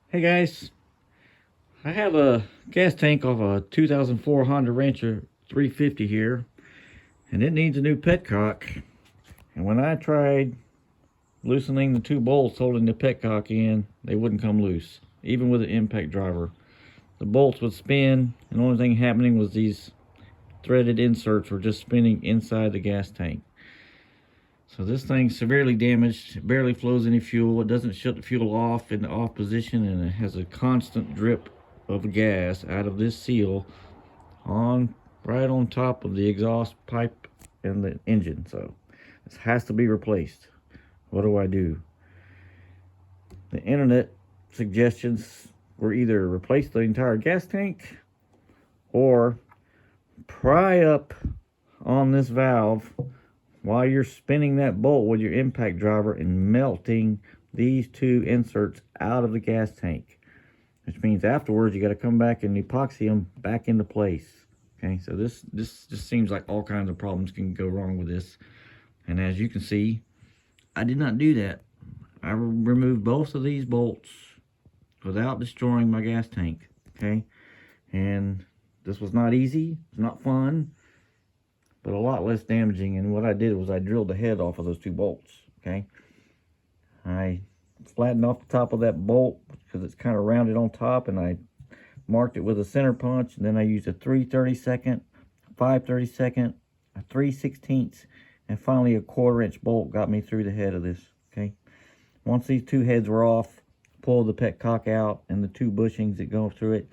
Hey guys, I have a gas tank off a 2004 Honda Rancher 350 here, and it needs a new petcock. And when I tried loosening the two bolts holding the petcock in, they wouldn't come loose, even with an impact driver. The bolts would spin, and the only thing happening was these threaded inserts were just spinning inside the gas tank. So this thing's severely damaged. It barely flows any fuel. It doesn't shut the fuel off in the off position, and it has a constant drip of gas out of this seal on right on top of the exhaust pipe and the engine. So this has to be replaced. What do I do? The internet suggestions were either replace the entire gas tank or pry up on this valve while you're spinning that bolt with your impact driver and melting these two inserts out of the gas tank, which means afterwards you got to come back and epoxy them back into place. Okay, so this just seems like all kinds of problems can go wrong with this. And as you can see, I did not do that. I removed both of these bolts without destroying my gas tank. Okay, and this was not easy. It's not fun, but a lot less damaging. And what I did was I drilled the head off of those two bolts. Okay, I flattened off the top of that bolt because it's kind of rounded on top, and I marked it with a center punch, and then I used a 3/32, 5/32, a 3/16, and finally a 1/4 inch bolt got me through the head of this. Okay, once these two heads were off, pulled the petcock out and the two bushings that go through it,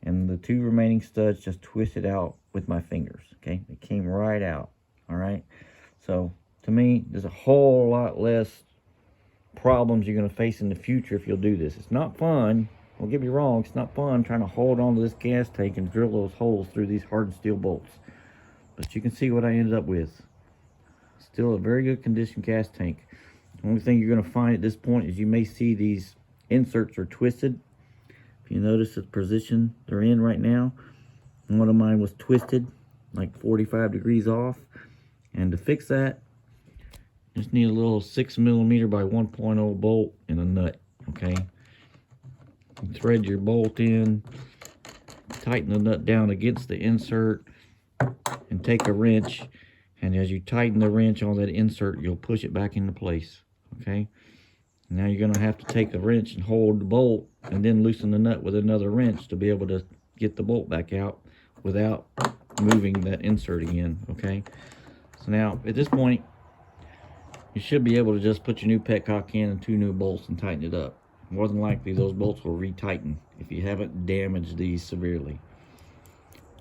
and the two remaining studs just twisted out with my fingers. Okay, it came right out. All right, so to me, there's a whole lot less problems you're going to face in the future if you'll do this. It's not fun. Don't get me wrong, it's not fun trying to hold on to this gas tank and drill those holes through these hardened steel bolts. But you can see what I ended up with. Still a very good condition gas tank. The only thing you're going to find at this point is you may see these inserts are twisted. If you notice the position they're in right now, one of mine was twisted like 45 degrees off. And to fix that, just need a little 6mm by 1.0 bolt and a nut. Okay, thread your bolt in, tighten the nut down against the insert, and take a wrench, and as you tighten the wrench on that insert, you'll push it back into place. Okay, now you're going to have to take a wrench and hold the bolt and then loosen the nut with another wrench to be able to get the bolt back out without moving that insert again. Okay, so now at this point you should be able to just put your new petcock in and two new bolts and tighten it up. More than likely those bolts will retighten if you haven't damaged these severely.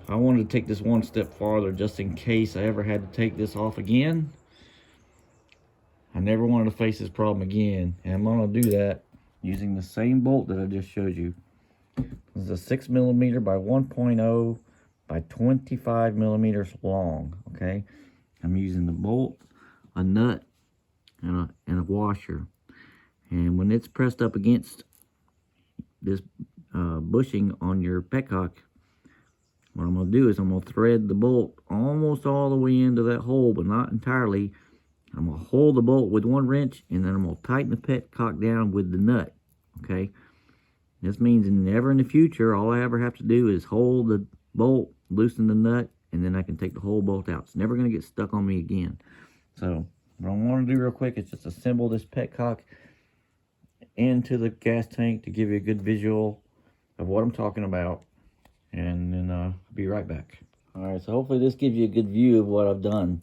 I wanted to take this one step farther just in case I ever had to take this off again. I never wanted to face this problem again, and I'm going to do that using the same bolt that I just showed you. This is a 6mm by 1.0 by 25mm long. Okay, I'm using the bolt, a nut, and a washer. And when it's pressed up against this bushing on your petcock, what I'm going to do is I'm going to thread the bolt almost all the way into that hole, but not entirely. I'm going to hold the bolt with one wrench, and then I'm going to tighten the petcock down with the nut. Okay, this means never in the future, all I ever have to do is hold the bolt, loosen the nut, and then I can take the whole bolt out. It's never going to get stuck on me again. So what I want to do real quick is just assemble this petcock into the gas tank to give you a good visual of what I'm talking about, and then I'll be right back. All right, so hopefully this gives you a good view of what I've done.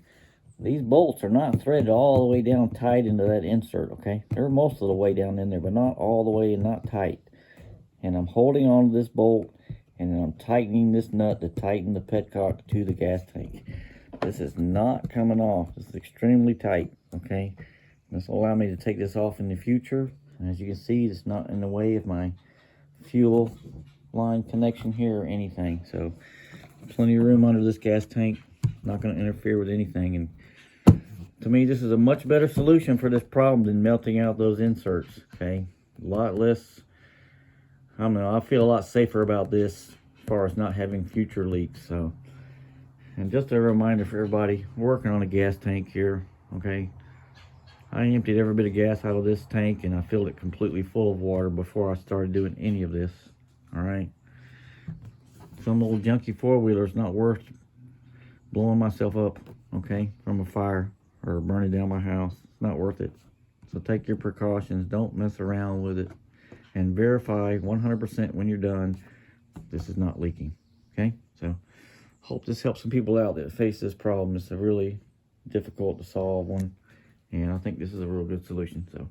These bolts are not threaded all the way down tight into that insert. Okay, they're most of the way down in there, but not all the way and not tight. And I'm holding on to this bolt, and then I'm tightening this nut to tighten the petcock to the gas tank. This is not coming off. This is extremely tight. Okay, this will allow me to take this off in the future. And as you can see, it's not in the way of my fuel line connection here or anything. So plenty of room under this gas tank. Not going to interfere with anything. And to me, this is a much better solution for this problem than melting out those inserts. Okay, a lot less. I don't know. I feel a lot safer about this as far as not having future leaks. So, and just a reminder for everybody, we're working on a gas tank here. Okay, I emptied every bit of gas out of this tank and I filled it completely full of water before I started doing any of this. All right. Some old junky four-wheeler is not worth blowing myself up, okay, from a fire or burning down my house. It's not worth it. So take your precautions. Don't mess around with it. And verify 100% when you're done this is not leaking, okay? So hope this helps some people out that face this problem. It's a really difficult to solve one, and I think this is a real good solution. So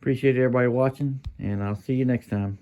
appreciate everybody watching, and I'll see you next time.